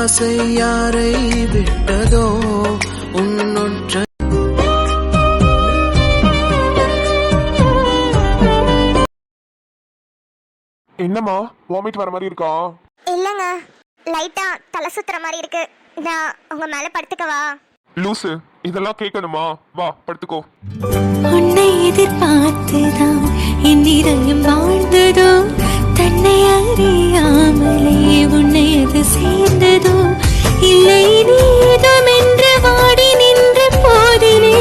ஆசை யாரை விட்டதோ உன்னொற்ற. என்னம்மா வாமிட் வர மாதிரி இருக்கா? இல்லங்க, லைட்டா தலை சுத்துற மாதிரி இருக்கு. நான் உங்க மேல படுத்துக்கவா? லூசு, இதெல்லாம் கேட்கணுமா? வா படுத்துக்கோ. உன்னை எதிர்பார்த்துதான் என் இதயம் வாழ்ந்ததோ, தன்னை அறியாமலே உன்னை அது சேர்ந்ததோ, இல்லை நீதம் என்று வாடி நின்ற போதிலே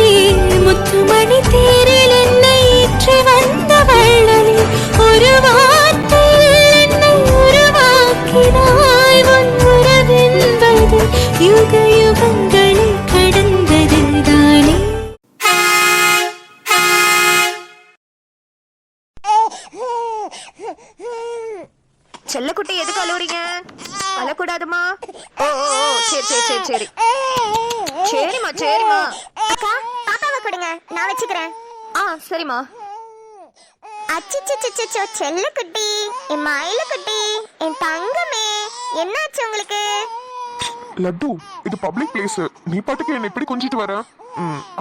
முத்துமணி தேரில் என்னை ஏற்றி வந்த வள்ளலே, ஒரு வார்த்தையில் என்னை உருவாக்கினாய். உன் உறவென்பது யுக யுகங்களை கடந்தது தானே. செல்லக்குட்டி எதுக்கு அழுவுறீங்க? அழக்கூடாதுமா. ஓ சரி சரி சரி சரி சரிம்மா சரிம்மா. அக்கா, பாப்பாவை கொடுங்க, நான் வச்சுக்கிறேன். சரிம்மா. அச்சிச்சோ, செல்லக்குட்டி, என் மயில குட்டி, என் தங்கமே, என்னாச்சு உங்களுக்கு? லட்டு, இது பப்ளிக் பிளேஸ். நீ பாட்டுக்கு என்ன இப்படி கொஞ்சிட்டு வர?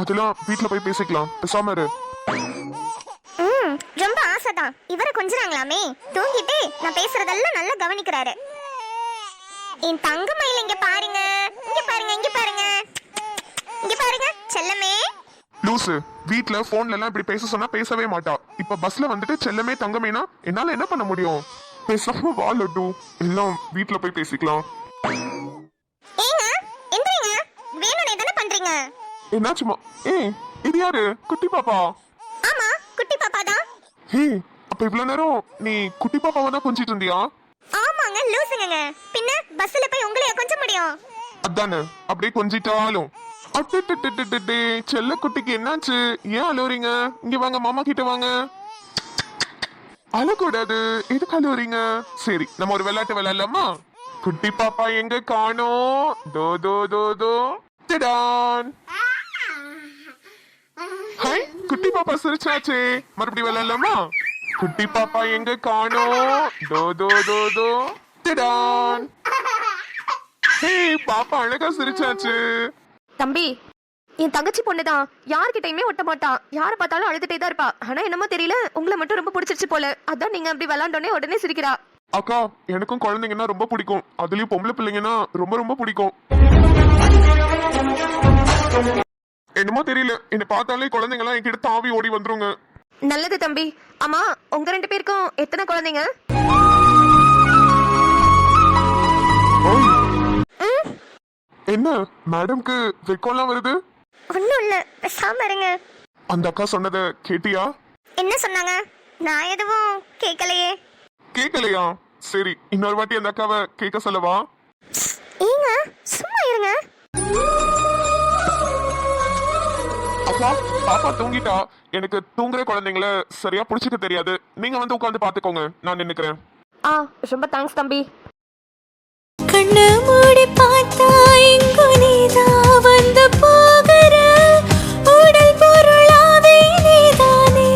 அதெல்லாம் வீட்டுல போய் பேசிக்கலாம், பேசாம இரு. ரொம்ப ஆசைதான். இவரை கொஞ்சறாங்களாமே, தூங்கிட்டு நான் பேசுறதெல்லாம் நல்லா கவனிக்கிறாரு. என் தங்க மயில் இங்க பாருங்க, இங்க பாருங்க, இங்க பாருங்க, இங்க பாருங்க செல்லமே. லூசு, வீட்டுல போன்ல எல்லாம் இப்படி பேச சொன்னா பேசவே மாட்டா. இப்ப பஸ்ல வந்துட்டு செல்லமே தங்கமேனா என்னால என்ன பண்ண முடியும்? பேசாம வா லட்டு, எல்லாம் வீட்டுல போய் பேசிக்கலாம். ஏங்க எந்திரிங்க, வேணும்னே தானே பண்றீங்க? என்னாச்சுமா? இது யாரு? குட்டி பாப்பா? ஆமா, குட்டி பாப்பா தான். அப்ப இவ்வளவு நேரம் நீ குட்டி பாப்பாவை தான் கொஞ்சிட்டு இருந்தியா? ஆமாங்க, லூசுங்க. பின்ன பஸ்ல போய் உங்களைய கொஞ்ச முடியும்? அதானே, அப்படியே கொஞ்சிட்டாலும். செல்ல குட்டிக்கு என்னாச்சு? ஏன் அழுவுறீங்க? இங்க வாங்க, மாமா கிட்ட வாங்க. அழக்கூடாது, எதுக்கு அழுவுறீங்க? சரி, நம்ம ஒரு விளையாட்டு விளையாடலாமா? குட்டி பாப்பா எங்க காணோம்? தோ தோ தோ தோ டடான். ஹாய், குட்டி பாப்பா சிரிச்சாச்சே. மறுபடியும் விளையாடலாமா? குட்டி பாப்பா எங்க காணோம்? தோ தோ தோ தோ டடான். ஹே, பாப்பா அழகா சிரிச்சாச்சு. தம்பி, என் தங்கச்சி பொண்ணுதான். யார்கிட்டயுமே ஒட்ட மாட்டான். யாரை பார்த்தாலும் அழுதுட்டே தான் இருப்பா. ஆனா என்னமோ தெரியல, உங்களை மட்டும் ரொம்ப பிடிச்சிருச்சு போல. அதான் நீங்க அப்படி விளாண்டோடனே உடனே சிரிக்கிறா. அக்கா, எனக்கும் குழந்தைங்கன்னா ரொம்ப பிடிக்கும். அதுலயும் பொம்பளை பிள்ளைங்கன்னா ரொம்ப ரொம்ப பிடிக்கும். என்னமோ தெரியல, என்ன பார்த்தாலே குழந்தைங்க எல்லாம் என்கிட்ட தாவி ஓடி வந்துருங்க. நல்லது தம்பி. ஆமா, உங்க 2 பேருக்கும் எத்தனை குழந்தைங்க? என்ன மேடம்க்கு வெக்கம்லாம் வருது? ஒண்ணும் இல்ல, பேசாம இருங்க. அந்த அக்கா சொன்னதை கேட்டியா? என்ன சொன்னாங்க? நான் எதுவும் கேட்கலையே. கேட்கலையா? சரி, இன்னொரு வாட்டி அந்த அக்காவை கேட்க சொல்லவா? ஏங்க சும்மா இருங்க. அக்கா, பாப்பா தூங்கிட்டா. எனக்கு தூங்குற குழந்தைங்கள சரியா புடிச்சுக்க தெரியாது. நீங்க வந்து உட்காந்து பாத்துக்கோங்க, நான் நின்னுக்கிறேன். ரொம்ப தேங்க்ஸ் தம்பி. கண்ண மூடி பார்த்தா இங்கு நீதான் வந்து போகிற, உடல் பொருளாவே நீதானே.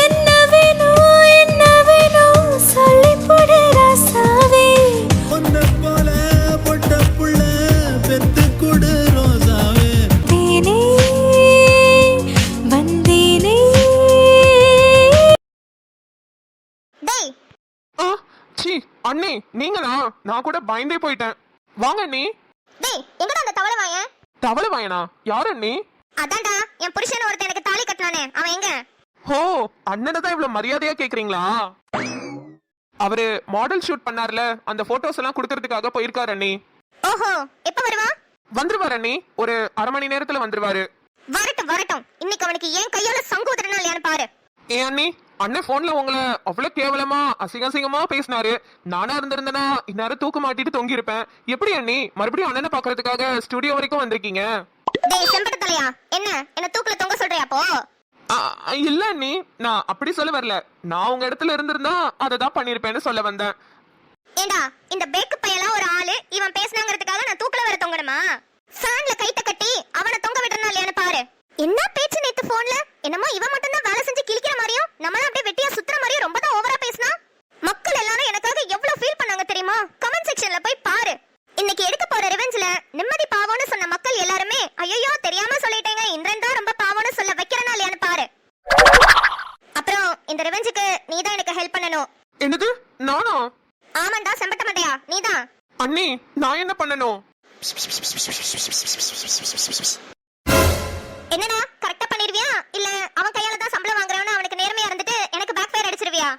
என்ன வேணும் சொல்லி போடு ராசாவே. பொண்ணு போல பொட்ட புள்ள பெத்து கொடு ரோசாவே. தேனே வந்தேனே. டேய், சி அண்ணே, நீங்களா? நான் கூட பயந்தே போயிட்டேன். வாங்க அண்ணே. டேய், எங்கடா அந்த தவளை வாயன்? தவளை வாயனா? யார் அண்ணே? அதான்டா, என் புருஷன் ஒருத்தன் எனக்கு தாலி கட்டனானே, அவன் எங்க? ஹோ, அண்ணனை தான் இவ்வளவு மரியாதையா கேக்குறீங்களா? அவரு மாடல் ஷூட் பண்ணார்ல, அந்த போட்டோஸ் எல்லாம் குடுக்கறதுக்காக போயிருக்காரு அண்ணே. ஓஹோ, எப்ப வருவா? வந்துருவாரு அண்ணே, ஒரு அரை மணி நேரத்துல வந்துருவாரு. வரட்டும். இன்னைக்கு அவனுக்கு ஏன் கையால சங்கூதரனா இல்லையான்னு பாரு. ஏன் அண்ணே, அண்ணன் போன்ல உங்களை அவ்வளவு கேவலமா அசிங்கமா பேசினாரு. நானா இருந்திருந்தேன்னா இந்நேரம் தூக்க மாட்டிட்டு தொங்கி இருப்பேன். எப்படி அண்ணி மறுபடியும் அண்ணனை பாக்குறதுக்காக ஸ்டுடியோ வரைக்கும் வந்திருக்கீங்க? டேய் செம்பட்ட தலையா, என்ன தூக்குல தொங்க சொல்றியா போ? இல்ல அண்ணி, நான் அப்படி சொல்ல வரல. நான் உங்க இடத்துல இருந்திருந்தா அதை தான் பண்ணிருப்பேன்னு சொல்ல வந்தேன். ஏண்டா, இந்த பேக்கு பையலாம் ஒரு ஆளு, இவன் பேசினாங்கிறதுக்காக நான் தூக்குல வர தொங்கணுமா? ஃபேன்ல கைத்த கட்டி அவனை தொங்க விடுறனா இல்லையான்னு பாரு. என்ன பேச்சு நேத்து போன்ல? என்னமோ இவன் மட்டும் தான் வேலை செஞ்சு கிழிக்கிற மாதிரியும் நம்மள அப்படியே வெட்டியா சுத்துற மாதிரியும் ரொம்ப தான் ஓவரா பேசினா. மக்கள் எல்லாரும் எனக்காக எவ்வளவு ஃபீல் பண்ணாங்க தெரியுமா? இந்த ரிவெஞ்சுக்கு நீ தான் எனக்கு ஹெல்ப் பண்ணணும். என்னது நானா? ஆமாண்டா செம்பட்ட மாட்டையா நீதான். அண்ணி நான் என்ன பண்ணணும்? என்னடா கரெக்டா பண்ணிருவியா இல்ல அவன் கையால தான் சம்பளம் வாங்குறவன அவனுக்கு நேர்மையா இருந்துட்டு எனக்கு பேக் ஃபயர் அடிச்சிருவியா?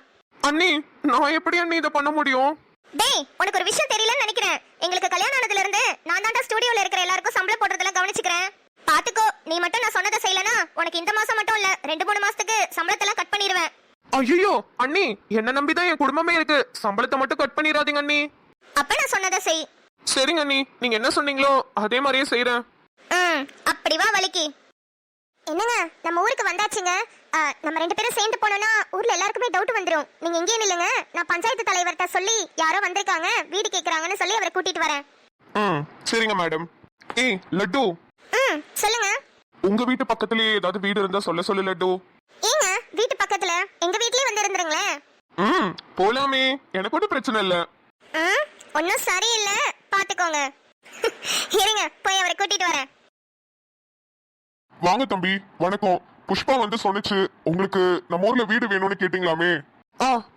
அண்ணி நான் எப்படி அண்ணி இதை பண்ண முடியும்? டேய் உனக்கு ஒரு விஷயம் தெரியலன்னு நினைக்கிறேன். எங்களுக்கு கல்யாணம் ஆனதுல இருந்து நான் தான்டா ஸ்டுடியோல இருக்கிற எல்லாருக்கும் சம்பளம் போடுறதெல்லாம் கவனிச்சுக்கிறேன். பாத்துக்கோ நீ மட்டும் நான் சொன்னதை செய்யலனா உனக்கு இந்த மாசம் மட்டும் இல்ல 2-3 மாசத்துக்கு சம்பளத்தெல்லாம் கட் பண்ணிடுவேன். ஐயோ அண்ணி என்ன நம்பிதான் என் குடும்பமே இருக்கு. சம்பளத்தை மட்டும் கட் பண்ணிடாதீங்க அண்ணி. அப்ப நான் சொன்னதை செய். சரிங்க அண்ணி, நீங்க என்ன சொன்னீங்களோ அதே மாதிரியே செய்யறேன். அப்படி வா வலிக்கு. என்னங்க நம்ம ஊருக்கு வந்தாச்சுங்க. நம்ம 2 பேரும் சேர்ந்து போனோம்னா ஊர்ல எல்லாருக்குமே டவுட் வந்துரும். நீங்க எங்கே நில்லுங்க, நான் பஞ்சாயத்து தலைவர்கிட்ட சொல்லி யாரோ வந்திருக்காங்க வீடு கேக்குறாங்கன்னு சொல்லி அவரை கூட்டிட்டு வரேன். சரிங்க மேடம். ஏய் லட்டு, சொல்லுங்க. உங்க வீட்டு பக்கத்துலயே ஏதாவது வீடு இருந்தா சொல்லு லட்டு. ஏங்க வீட்டு பக்கத்துல எங்க வீட்லயே வந்து இருந்துருங்களேன். போலாமே, எனக்கு ஒன்றும் பிரச்சனை இல்ல. ஒன்னும் சரியில்லை பாத்துக்கோங்க. இருங்க போய் அவரை கூட்டிட்டு வரேன். வாங்க தம்பி, வணக்கம். புஷ்பா வந்து சொன்னுச்சு உங்களுக்கு நம்ம ஊர்ல வீடு வேணும்னு கேட்டீங்களாமே.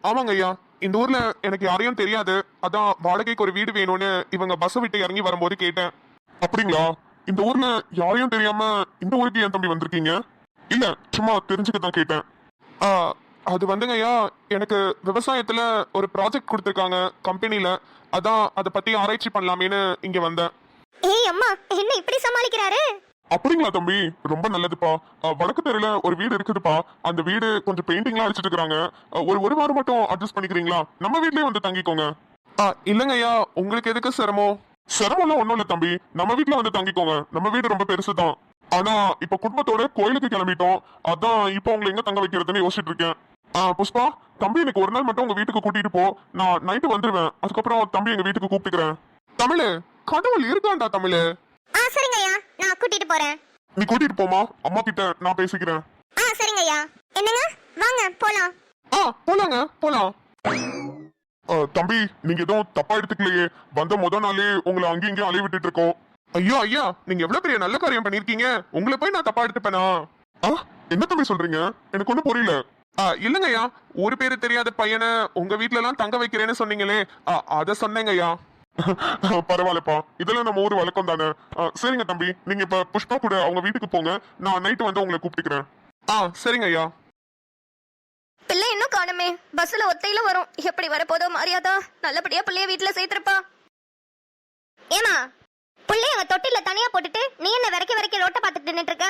ஆமாங்க ஐயா, இந்த ஊர்ல எனக்கு யாரையும் தெரியாது, அதான் வாடகைக்கு ஒரு வீடு வேணும்னு இவங்க பஸ் விட்டு இறங்கி வரும்போது கேட்டேன். அப்படிங்களா? இந்த ஊர்ல யாரையும் தெரியாம இந்த ஊருக்கு ஏன் தம்பி வந்திருக்கீங்க? இல்ல சும்மா தெரிஞ்சுக்க தான் கேட்டேன். அது வந்துங்க ஐயா, எனக்கு விவசாயத்துல ஒரு ப்ராஜெக்ட் கொடுத்துருக்காங்க கம்பெனில, அதான் அதை பத்தி ஆராய்ச்சி பண்ணலாமேன்னு இங்க வந்தேன். ஏய் அம்மா என்ன இப்படி சமாளிக்கிறாரு? அப்படிங்களா தம்பி, ரொம்ப நல்லதுப்பா. வடக்கு தெருல ஒரு வீடு இருக்குதுப்பா. அந்த வீடு கொஞ்சம் பெயிண்டிங்லாம் அடிச்சிட்டு இருக்காங்க. ஒரு வாரம் மட்டும் அட்ஜஸ்ட் பண்ணிக்கிறீங்களா? நம்ம வீட்லயே வந்து தங்கிக்கோங்க. இல்லங்க ஐயா, உங்களுக்கு எதுக்கு சிரமம்? சிரமம்லாம் ஒண்ணும் இல்ல தம்பி, நம்ம வீட்ல வந்து தங்கிக்கோங்க. நம்ம வீடு ரொம்ப பெருசுதான். ஆனா இப்ப குடும்பத்தோட கோயிலுக்கு கிளம்பிட்டோம். அதான் இப்ப உங்களை எங்க தங்க வைக்கிறதுன்னு யோசிச்சுட்டு இருக்கேன். புஷ்பா, தம்பி எனக்கு ஒரு நாள் மட்டும் உங்க வீட்டுக்கு கூட்டிட்டு போ. நான் நைட்டு வந்துருவேன். அதுக்கப்புறம் தம்பி எங்க வீட்டுக்கு கூப்பிட்டுக்கிறேன். தமிழு, கடவுள் இருக்காண்டா தமிழு. சரிங்க ஐயா, நான் கூட்டிட்டு போறேன். நீ கூட்டிட்டு போமா, அம்மா கிட்ட நான் பேசிக்கிறேன். சரிங்க ஐயா. என்னங்க வாங்க போலாம். போலாங்க போலாம். தம்பி நீங்க எதுவும் தப்பா எடுத்துக்கலையே? வந்த முத நாளே உங்களை அங்கேயும் இங்கேயும் அலைய விட்டுட்டு இருக்கோம். ஐயோ ஐயா, நீங்க எவ்வளவு பெரிய நல்ல காரியம் பண்ணிருக்கீங்க. உங்களை போய் நான் தப்பா எடுத்துப்பேனா? என்ன தம்பி சொல்றீங்க? எனக்கு ஒன்றும் புரியல. இல்லங்க ஐயா, ஒரு பேரு தெரியாத பையனை உங்க வீட்டுல எல்லாம் தங்க வைக்கிறேன்னு சொன்னீங்களே, அத சொன்னேங்க ஐயா. பரவாயில்லப்பா, இதெல்லாம் நம்ம ஊர் வழக்கம் தானே. சரிங்க தம்பி, நீங்க இப்ப புஷ்பா கூட அவங்க வீட்டுக்கு போங்க. நான் நைட்டு வந்து உங்களை கூப்பிட்டுக்கிறேன். சரிங்க ஐயா. பிள்ளை இன்னும் காணுமே, பஸ்ல ஒத்தையில வரும். எப்படி வரப்போதோ மரியாதா, நல்லபடியா பிள்ளைய வீட்டுல சேர்த்திருப்பா. ஏமா பிள்ளைய அங்க தொட்டில தனியா போட்டுட்டு நீ என்ன வரைக்கும் ரோட்ட பாத்துட்டு நின்னுட்டு இருக்க?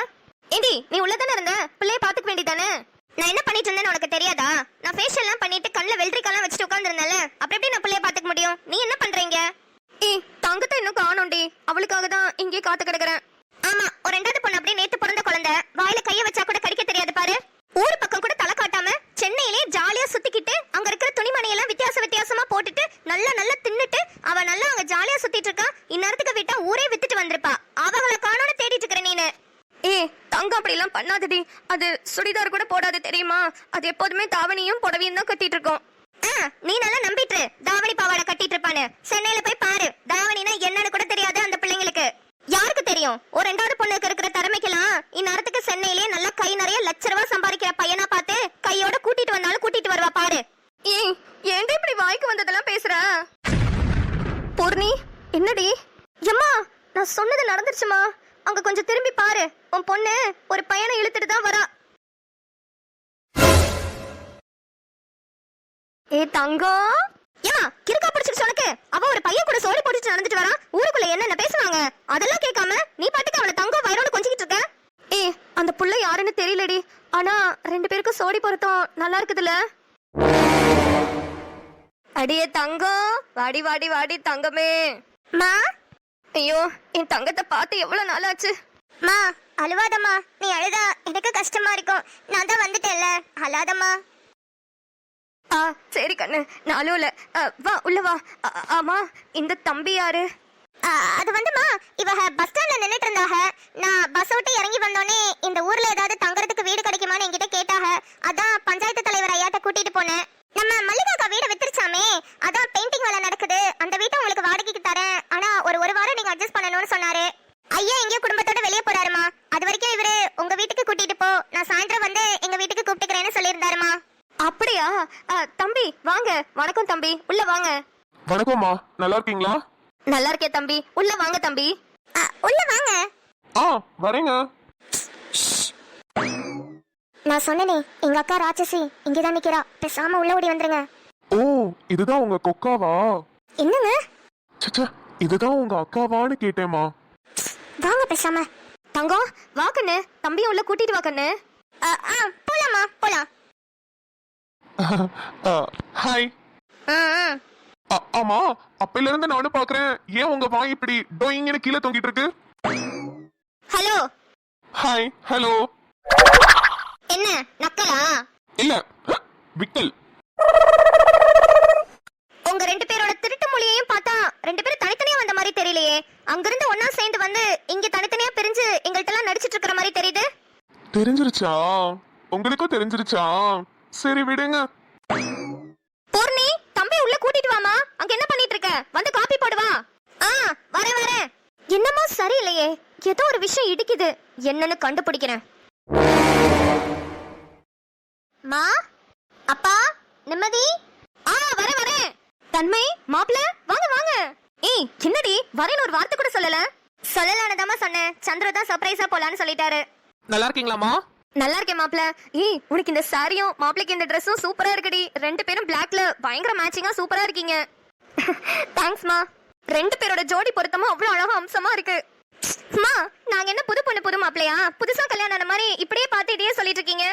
ஏண்டி நீ உள்ளதானே இருந்த, பிள்ளைய பாத்துக்க வேண்டியதானே? நான் என்ன பண்ணிட்டு இருந்தேன்னு உனக்கு தெரியாதா? நான் ஃபேஷியல் எல்லாம் பண்ணிட்டு கண்ணுல வெள்ளரிக்காலாம் வச்சுட்டு உட்கார்ந்திருந்தேன்ல, அப்புறம் எப்படி நான் பிள்ளைய பாத்துக்க முடியும்? நீ என்ன பண்றீங்க? தங்கத்தை இன்னும் காணோண்டி, அவளுக்காக தான் இங்கே காத்து கிடக்குறேன். ஆமா, ஒரு 2வது பொண்ணு அப்படியே நேத்து பிறந்த குழந்தை, வாயில கைய வச்சா கூட கடிக்க தெரியாது பாரு. ஊர் பக்கம் கூட தலை காட்டாம சென்னையிலே ஜாலியா சுத்திக்கிட்டு அங்க இருக்கிற துணிமணி எல்லாம் வித்தியாசமா போட்டுட்டு நல்லா தின்னுட்டு அவ நல்லா அங்க ஜாலியா சுத்திட்டு இருக்கா. இந்நேரத்துக்கு விட்டா ஊரே வித்துட்டு வந்திருப்பா. அவங்களை காணோன்னு தேடிட்டு இருக்கிற நீனு. தங்கம் அப்படி எல்லாம் பண்ணாதடி. அது சுடிதார் கூட போடாது தெரியுமா? அது எப்போதுமே தாவணியும் புடவையும் தான் கட்டிட்டு இருக்கோம். நீ நல்லா நம்பிட்டு தாவணி பாவாடை கட்டிட்டு இருப்பானு. சென்னையில போய் பாரு, தாவணினா என்னன்னு கூட தெரியாது அந்த பிள்ளைங்களுக்கு. யாருக்கு தெரியும்? ஒரு 2வது பொண்ணுக்கு இருக்கிற திறமைக்கெல்லாம் இந்நேரத்துக்கு சென்னையிலேயே நல்லா கை நிறைய லட்ச சம்பாதிக்கிற பையனா பார்த்து கையோட கூட்டிட்டு வந்தாலும் கூட்டிட்டு வருவா பாரு. ஏன்டா இப்படி வாய்க்கு வந்ததெல்லாம் பேசுற? பூர்ணி என்னடி? எம்மா நான் சொன்னது நடந்துருச்சுமா. அங்க கொஞ்சம் திரும்பி பாரு, உன் பொண்ணு ஒரு பையனை இழுத்துட்டு தான் வரா. தங்கம், ஏமா கிறுக்கா பிடிச்சிருச்சு உனக்கு? அவ ஒரு பையன் கூட சோடி போட்டுட்டு நடந்துட்டு வரா. ஊருக்குள்ள என்னென்ன பேசுவாங்க அதெல்லாம் கேட்காம நீ பாட்டுக்கு அவளை தங்கம் வயிறோட கொஞ்சிக்கிட்டு இருக்க. அந்த புள்ள யாருன்னு தெரியலடி, ஆனா 2 பேருக்கும் சோடி பொருத்தம் நல்லா இருக்குதுல்ல. அடியே தங்கம், வாடி வாடி வாடி தங்கமே. மா, ஐயோ என் தங்கத்தை பார்த்து எவ்வளவு நாள் ஆச்சு. மா அழுவாதம்மா, நீ அழுதா எனக்கு கஷ்டமா இருக்கும். நான் தான் வந்துட்டேன்ல, அழாதம்மா. சரி கண்ணு, நான் அழுவல. வா உள்ள வா. ஆமா இந்த தம்பி யாரு? அது வந்துமா, இவ பஸ் ஸ்டாண்ட்ல நின்னுட்டு இருந்தாக. நான் பஸ் விட்டு இறங்கி வந்தோடனே இந்த ஊர்ல ஏதாவது தங்கறதுக்கு வீடு கிடைக்குமான்னு என்கிட்ட கேட்டாக. அதான் பஞ்சாயத்து தலைவர் ஐயாட்ட கூட்டிட்டு போனேன். நம்ம மல்லிகாக்கா வீடு வித்துருச்சாமே, அதான் பெயிண்டிங் வேலை நடக்குது. அந்த வீட்டை உங்களுக்கு வாடகைக்கு தரேன், ஆனா ஒரு வாரம் நீங்க அட்ஜஸ்ட் பண்ணணும்னு சொன்னாரு. ஐயா எங்கேயோ குடும்பத்தோட வெளியே போறாருமா. அது வரைக்கும் இவரு உங்க வீட்டுக்கு கூட்டிட்டு போ, நான் சாயந்தரம் வந்து எங்க வீட்டுக்கு கூப்பிட்டுக்கிறேன்னு சொல்லியிருந்தாருமா. அப்படியா? தம்பி வாங்க. வணக்கம் தம்பி, உள்ள வாங்க. வணக்கம்மா, நல்லா இருக்கீங்களா? நல்லா இருக்கே தம்பி, உள்ள வாங்க தம்பி. உள்ள வாங்க. வரேங்க. நான் சொன்னனே, எங்க அக்கா ராட்சசி இங்கதான் நிக்கிறா. பேசாம உள்ள ஓடி வந்துருங்க. ஓ, இதுதான் உங்க கொக்காவா? என்னங்க? சச்சா, இதுதான் உங்க அக்காவான்னு கேட்டேம்மா. வாங்க பேசாம. தங்கம் வா கண்ணு, தம்பியை உள்ள கூட்டிட்டு வா கண்ணு. போலாமா? போலாம். ஹாய். ஆமா, அப்பையில இருந்து நானும் பாக்குறேன். ஏன் உங்க வாய் இப்படி டோயிங்னு கீழே தொங்கிட்டு இருக்கு? ஹலோ. ஹாய். ஹலோ. என்ன நக்கலா? இல்ல, விக்கல். உங்க ரெண்டு பேரோட திருட்டு மொழியையும் பார்த்தா ரெண்டு பேரும் தனித்தனியா வந்த மாதிரி தெரியலையே. அங்கிருந்து ஒன்னா சேர்ந்து வந்து இங்க தனித்தனியா பிரிஞ்சு எங்கள்ட்ட எல்லாம் நடிச்சிட்டு இருக்கிற மாதிரி தெரியுது. தெரிஞ்சிருச்சா? உங்களுக்கும் தெரிஞ்சிருச்சா? சரி விடுங்க. பூர்ணி, தம்பி உள்ள கூட்டிட்டு வாமா. அங்க என்ன பண்ணிட்டு இருக்க? வந்து காபி போடுவா. வரேன் வரேன். என்னமோ சரியில்லையே, ஏதோ ஒரு விஷயம் இடிக்குது. என்னன்னு கண்டுபிடிக்கிறேன். மா, அப்பா, நிம்மதி. வரேன் வரேன். தன்மை, மாப்ள, வாங்க வாங்க. ஏய், என்னடி வரேன்னு ஒரு வார்த்தை கூட சொல்லல? சொல்லலானதாமா சொன்னேன். சந்திர தான் சர்ப்ரைஸா போலான்னு சொல்லிட்டாரு. நல்லா இருக்கீங்களாமா? நல்லா இருக்கேன் மாப்ள. ஏய், உனக்கு இந்த சாரியும் மாப்ளைக்கு இந்த ட்ரெஸ்ஸும் சூப்பரா இருக்குடி. ரெண்டு பேரும் பிளாக்ல பயங்கர மேட்சிங்கா சூப்பரா இருக்கீங்க. தேங்க்ஸ்மா. ரெண்டு பேரோட ஜோடி பொருத்தமும் அவ்வளவு அழகா அம்சமா இருக்கு. அம்மா, நாங்க என்ன புது பொண்ணு புது மாப்பிளையா? புதுசா கல்யாணம் ஆன மாதிரி இப்படியே பார்த்து இதையே சொல்லிட்டு இருக்கீங்க.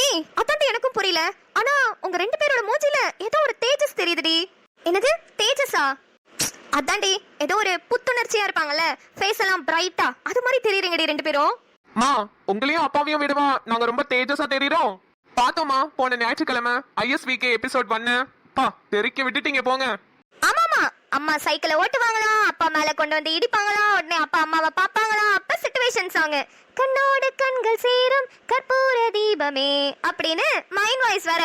ஏய், அதாண்டி எனக்கும் புரியல. ஆனா உங்க ரெண்டு பேரோட மூஞ்சில ஏதோ ஒரு தேஜஸ் தெரியுதுடி. என்னது தேஜஸா? அதாண்டி ஏதோ ஒரு புத்துணர்ச்சியா இருப்பாங்கல்ல, ஃபேஸ் எல்லாம் பிரைட்டா, அது மாதிரி தெரியுறீங்கடி ரெண்டு பேரும். மா, உங்களையும் அப்பாவையும் விடுவா நாங்க ரொம்ப தேஜஸா தெரியுறோம். பார்த்தோமா போன ஞாயிற்றுக்கிழமை ISVK எபிசோட் 1. பா, தெறிக்க விட்டுட்டீங்க போங்க. ஆமாமா, அம்மா சைக்கிளை ஓட்டுவாங்களாம், அப்பா மேல கொண்டு வந்து இடிப்பாங்களாம், உடனே அப்பா அம்மாவை பாப்பாங்களாம். அப்ப சிச்சுவேஷன் சாங் கண்ணோடு கண்கள் சேரும் கற்பூர தீபமே அப்படின்னு மைண்ட் வாய்ஸ் வேற.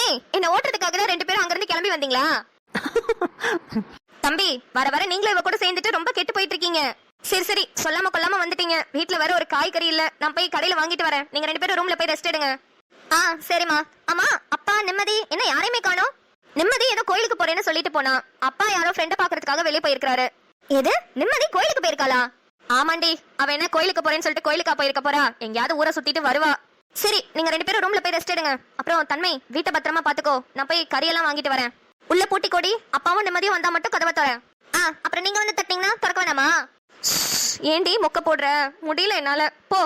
ஏய், என்ன ஓட்டுறதுக்காக தான் ரெண்டு பேரும் அங்க இருந்து கிளம்பி வந்தீங்களா? தம்பி, வர வர நீங்களும் இவ கூட சேர்ந்துட்டு ரொம்ப கெட்டு போயிட்டு இருக்கீங்க. சரி சரி, சொல்லாம கொல்லாம வந்துட்டீங்க. வீட்ல வேற ஒரு காய்கறி இல்ல, நான் போய் கடையில வாங்கிட்டு வரேன். நீங்க ரெண்டு பேரும் ரூம்ல போய் ரெஸ்ட் எடுங்க. சரிம்மா. அம்மா, அப்பா, நிம்மதி என்ன யாரையுமே காணோம்? நிம்மதி ஏதோ கோயிலுக்கு போறேன்னு சொல்லிட்டு போனா. அப்பா யாரோ ஃப்ரெண்ட பாக்குறதுக்காக வெளியே போயிருக்காரு. எது? நிம்மதி கோயிலுக்கு போயிருக்காளா? ஆமாண்டி, அவ என்ன கோயிலுக்கு போறேன்னு சொல்லிட்டு கோயிலுக்கா போயிருக்க போறா? எங்கயாவது ஊரை சுத்திட்டு வருவா. சரி, நீங்க ரெண்டு பேரும் ரூம்ல போய் ரெஸ்ட் எடுங்க. அப்புறம் தன்மை, வீட்டை பத்திரமா பாத்துக்கோ. நான் போய் கறியெல்லாம் வாங்கிட்டு வரேன். உள்ள பூட்டி கொடி. அப்பாவும் நிம்மதியும் வந்தா மட்டும் கதவை தரேன். அப்புறம் நீங்க வந்து தட்டினீங்கன்னா திறக்க வேணாமா? ஏண்டி மொக்க போடுற? முடியல என்னால, போ.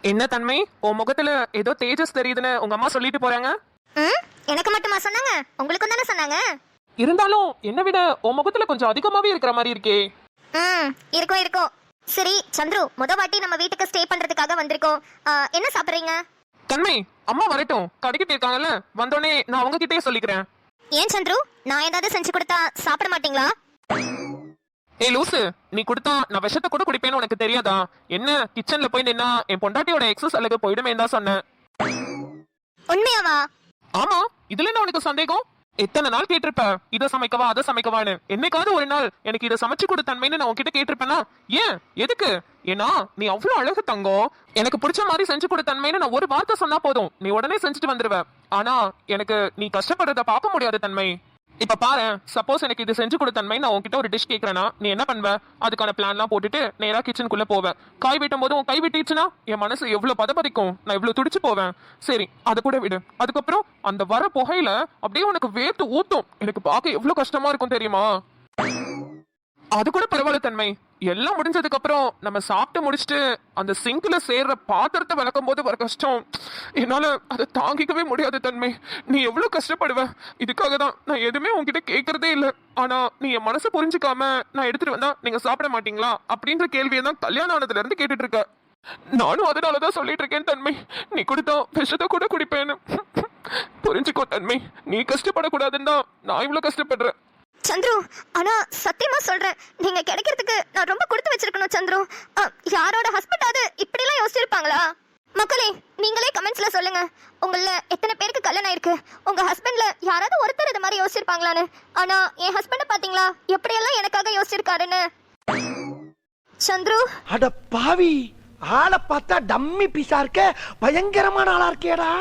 என்ன தன்மை, உன் முகத்துல ஏதோ தேஜஸ் தெரியுதுன்னு உங்க அம்மா சொல்லிட்டு போறாங்க. எனக்கு மட்டுமா சொன்னாங்க? உங்களுக்கும் தானே சொன்னாங்க. இருந்தாலும் என்ன விட உன் முகத்துல கொஞ்சம் அதிகமாவே இருக்கிற மாதிரி இருக்கே. இருக்கும் இருக்கும். சரி சந்துரு, முத வாட்டி நம்ம வீட்டுக்கு ஸ்டே பண்றதுக்காக வந்திருக்கோம். என்ன சாப்பிடுறீங்க? தன்மை, அம்மா வரட்டும், கடைக்கு போயிருக்காங்கல்ல, வந்தோடனே நான் அவங்க கிட்டே சொல்லிக்கிறேன். ஏன் சந்துரு, நான் ஏதாவது செஞ்சு கொடுத்தா சாப்பிட மாட்டீங்களா? ஏய் லூசு, நீ கொடுத்தா நான் விஷத்தை கூட குடிப்பேன்னு உனக்கு தெரியாதா? என்ன கிச்சன்ல போய் நின்னா என் பொண்டாட்டியோட எக்ஸஸ் அழகு போயிடுமே தான் சொன்னேன். உண்மையாவா? ஆமா, இதுல என்ன உனக்கு சந்தேகம்? எத்தனை நாள் கேட்டிருப்ப, இதை சமைக்கவா அதை சமைக்கவான்னு. என்னைக்காவது ஒரு நாள் எனக்கு இதை சமைச்சு கொடு தன்மைன்னு நான் உன்கிட்ட கேட்டிருப்பேனா? ஏன், எதுக்கு? ஏன்னா நீ அவ்வளவு அழகு தங்கம். எனக்கு பிடிச்ச மாதிரி செஞ்சு கொடு தன்மைன்னு நான் ஒரு வார்த்தை சொன்னா போதும், நீ உடனே செஞ்சுட்டு வந்துருவ. ஆனா எனக்கு நீ கஷ்டப்படுறத பார்க்க முடியாது தன்மை. இப்ப பாரு, சப்போஸ் எனக்கு இது செஞ்சு கொடு தன்மை நான் உன்கிட்ட ஒரு டிஷ் கேட்கறேன்னா நீ என்ன பண்ணுவ? அதுக்கான பிளான்லாம் போட்டுட்டு நேரா கிச்சனுக்குள்ள போவேன். காய் வெட்டும் போது உன் கை விட்டுச்சுன்னா என் மனசு எவ்வளவு பதப்பதிக்கும், நான் எவ்வளவு துடிச்சு போவேன். சரி, அது கூட விடு. அதுக்கப்புறம் அந்த வர புகையில அப்படியே உனக்கு வேர்த்து ஊத்தும். எனக்கு பார்க்க எவ்வளவு கஷ்டமா இருக்கும் தெரியுமா? அது கூட பரவாயில்ல தன்மை. எல்லாம் முடிஞ்சதுக்கு அப்புறம் நம்ம சாப்பிட்டு முடிச்சுட்டு அந்த சிங்க்ல சேர்ற பாத்திரத்தை விளக்கும் போது வர கஷ்டம் என்னால அதை தாங்கிக்கவே முடியாது தன்மை. நீ எவ்வளவு கஷ்டப்படுவ. இதுக்காக தான் நான் எதுவுமே உன்கிட்ட கேட்கறதே இல்லை. ஆனா நீ என் மனசை புரிஞ்சுக்காம நான் எடுத்துட்டு வந்தா நீங்க சாப்பிட மாட்டீங்களா அப்படின்ற கேள்வியை தான் கல்யாணம் ஆனதுல இருந்து கேட்டுட்டு இருக்க. நானும் அதனாலதான் சொல்லிட்டு இருக்கேன் தன்மை, நீ கொடுத்தா விஷத்தை கூட குடிப்பேன்னு. புரிஞ்சுக்கோ தன்மை, நீ கஷ்டப்படக்கூடாதுன்னு தான் நான் இவ்வளவு கஷ்டப்படுறேன். சந்துரு, ஆனா சத்தியமா சொல்றேன், நீங்க கிடைக்கிறதுக்கு நான் ரொம்ப கொடுத்து வச்சிருக்கணும் சந்துரு. யாரோட ஹஸ்பண்டாவது இப்படி எல்லாம் யோசிச்சிருப்பாங்களா? மக்களே, நீங்களே கமெண்ட்ஸ்ல சொல்லுங்க, உங்கள எத்தனை பேருக்கு கல்யாணம் ஆயிருக்கு, உங்க ஹஸ்பண்ட்ல யாராவது ஒருத்தர் இது மாதிரி யோசிச்சிருப்பாங்களான்னு. ஆனா என் ஹஸ்பண்ட பாத்தீங்களா எப்படியெல்லாம் எனக்காக யோசிச்சிருக்காருன்னு. சந்துரு, அட பாவி, ஆளை பார்த்தா டம்மி பீஸா இருக்க, பயங்கரமான ஆளா இருக்கேடா.